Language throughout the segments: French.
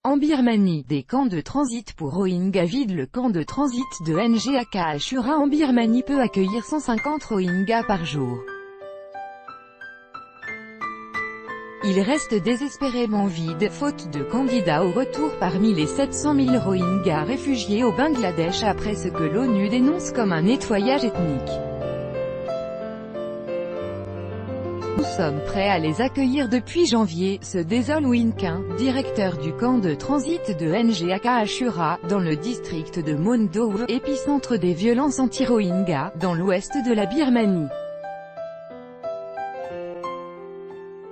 En Birmanie, des camps de transit pour Rohingyas vident le camp de transit de Ngak à Ashura en Birmanie peut accueillir 150 Rohingyas par jour. Il reste désespérément vide, faute de candidats au retour parmi les 700 000 Rohingyas réfugiés au Bangladesh après ce que l'ONU dénonce comme un nettoyage ethnique. Nous sommes prêts à les accueillir depuis janvier, se désole Winkin, directeur du camp de transit de Ngak à Ashura, dans le district de Mondow, épicentre des violences anti-Rohingyas, dans l'ouest de la Birmanie.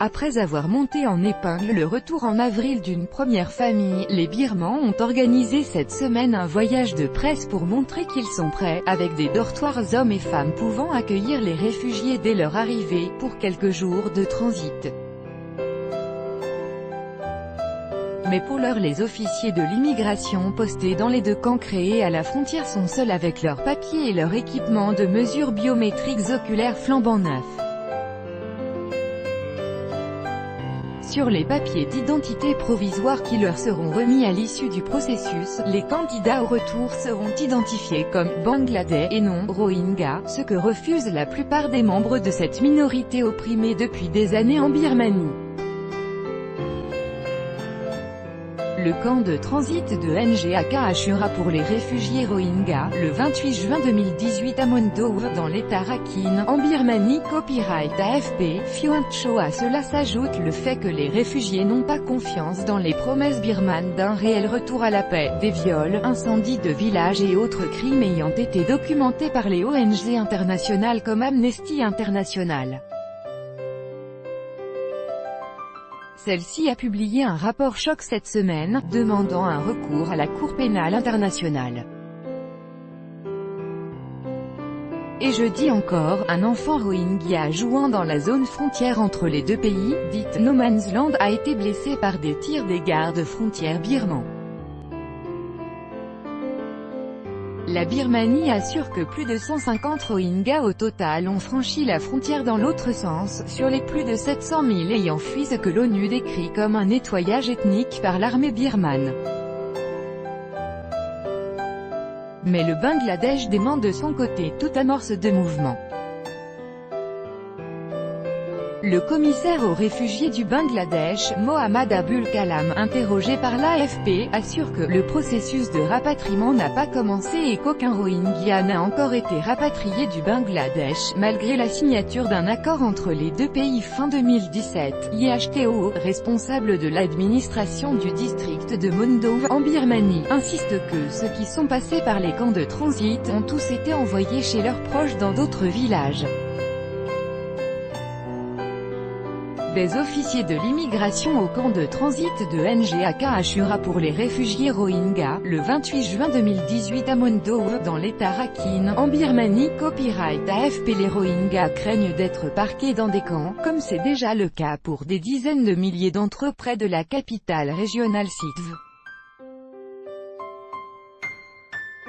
Après avoir monté en épingle le retour en avril d'une première famille, les Birmans ont organisé cette semaine un voyage de presse pour montrer qu'ils sont prêts, avec des dortoirs hommes et femmes pouvant accueillir les réfugiés dès leur arrivée, pour quelques jours de transit. Mais pour l'heure les officiers de l'immigration postés dans les deux camps créés à la frontière sont seuls avec leurs papiers et leur équipement de mesures biométriques oculaires flambant neufs. Sur les papiers d'identité provisoire qui leur seront remis à l'issue du processus, les candidats au retour seront identifiés comme « Bangladais » et non « Rohingyas », ce que refusent la plupart des membres de cette minorité opprimée depuis des années en Birmanie. Le camp de transit de Ngak à Ashura pour les réfugiés Rohingyas, le 28 juin 2018 à Mondow, dans l'état Rakhine, en Birmanie. Copyright AFP, Fiancho. À cela s'ajoute le fait que les réfugiés n'ont pas confiance dans les promesses birmanes d'un réel retour à la paix. Des viols, incendies de villages et autres crimes ayant été documentés par les ONG internationales comme Amnesty International. Celle-ci a publié un rapport choc cette semaine, demandant un recours à la Cour pénale internationale. Et je dis encore, un enfant Rohingya jouant dans la zone frontière entre les deux pays, dite No Man's Land, a été blessé par des tirs des gardes frontières birmans. La Birmanie assure que plus de 150 Rohingyas au total ont franchi la frontière dans l'autre sens, sur les plus de 700 000 ayant fui ce que l'ONU décrit comme un nettoyage ethnique par l'armée birmane. Mais le Bangladesh dément de son côté toute amorce de mouvement. Le commissaire aux réfugiés du Bangladesh, Mohammad Abul Kalam, interrogé par l'AFP, assure que le processus de rapatriement n'a pas commencé et qu'aucun Rohingya n'a encore été rapatrié du Bangladesh, malgré la signature d'un accord entre les deux pays fin 2017. IHTO, responsable de l'administration du district de Mondow, en Birmanie, insiste que ceux qui sont passés par les camps de transit ont tous été envoyés chez leurs proches dans d'autres villages. Des officiers de l'immigration au camp de transit de Ngak à Ashura pour les réfugiés Rohingyas, le 28 juin 2018 à Mondow, dans l'état Rakhine, en Birmanie. Copyright AFP. Les Rohingyas craignent d'être parqués dans des camps, comme c'est déjà le cas pour des dizaines de milliers d'entre eux près de la capitale régionale Sitwe.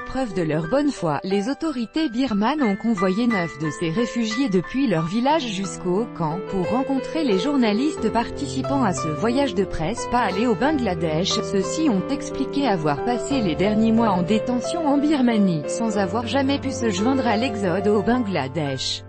Preuve de leur bonne foi, les autorités birmanes ont convoyé 9 de ces réfugiés depuis leur village jusqu'au camp, pour rencontrer les journalistes participant à ce voyage de presse pas allés au Bangladesh. Ceux-ci ont expliqué avoir passé les derniers mois en détention en Birmanie, sans avoir jamais pu se joindre à l'exode au Bangladesh.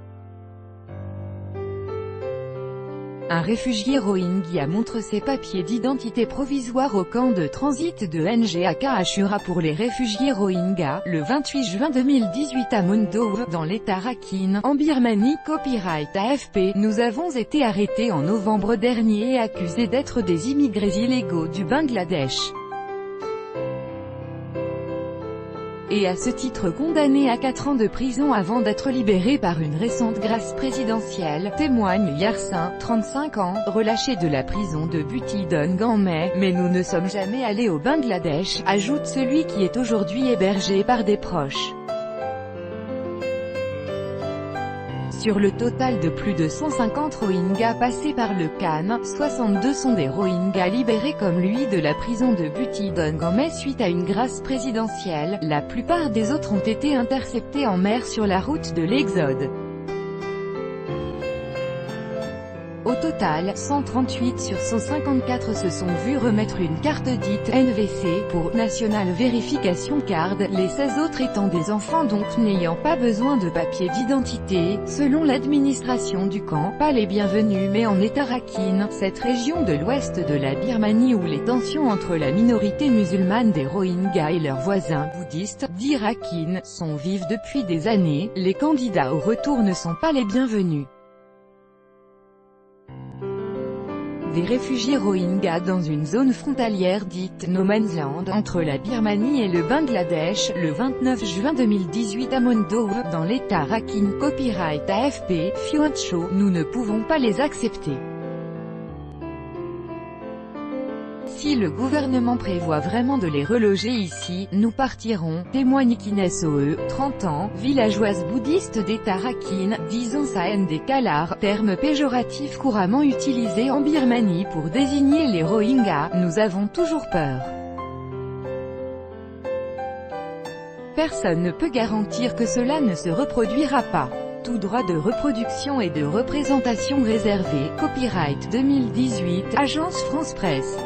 Un réfugié Rohingya montre ses papiers d'identité provisoire au camp de transit de Ngak à Ashura pour les réfugiés Rohingyas, le 28 juin 2018 à Mondow, dans l'état Rakhine, en Birmanie. Copyright AFP. Nous avons été arrêtés en novembre dernier et accusés d'être des immigrés illégaux du Bangladesh. Et à ce titre condamné à 4 ans de prison avant d'être libéré par une récente grâce présidentielle, témoigne Yarsin, 35 ans, relâché de la prison de Butidong en mai. Mais nous ne sommes jamais allés au Bangladesh, ajoute celui qui est aujourd'hui hébergé par des proches. Sur le total de plus de 150 Rohingyas passés par le Khan, 62 sont des Rohingyas libérés comme lui de la prison de Butidong en mai suite à une grâce présidentielle. La plupart des autres ont été interceptés en mer sur la route de l'exode. Au total, total, 138 sur 154 se sont vus remettre une carte dite NVC, pour National Verification Card, les 16 autres étant des enfants donc n'ayant pas besoin de papier d'identité. Selon l'administration du camp, pas les bienvenus mais en État Rakhine, cette région de l'ouest de la Birmanie où les tensions entre la minorité musulmane des Rohingyas et leurs voisins bouddhistes, dits Rakhine, sont vives depuis des années, les candidats au retour ne sont pas les bienvenus. Des réfugiés Rohingyas dans une zone frontalière dite No Man's Land, entre la Birmanie et le Bangladesh, le 29 juin 2018 à Mondow, dans l'état Rakhine. Copyright AFP, Fiontcho, nous ne pouvons pas les accepter. Si le gouvernement prévoit vraiment de les reloger ici, nous partirons, témoigne Kines Oe, 30 ans, villageoise bouddhiste d'État Rakhine, disons Saen des Kalars, terme péjoratif couramment utilisé en Birmanie pour désigner les Rohingyas. Nous avons toujours peur. Personne ne peut garantir que cela ne se reproduira pas. Tout droit de reproduction et de représentation réservé. Copyright 2018, Agence France Presse.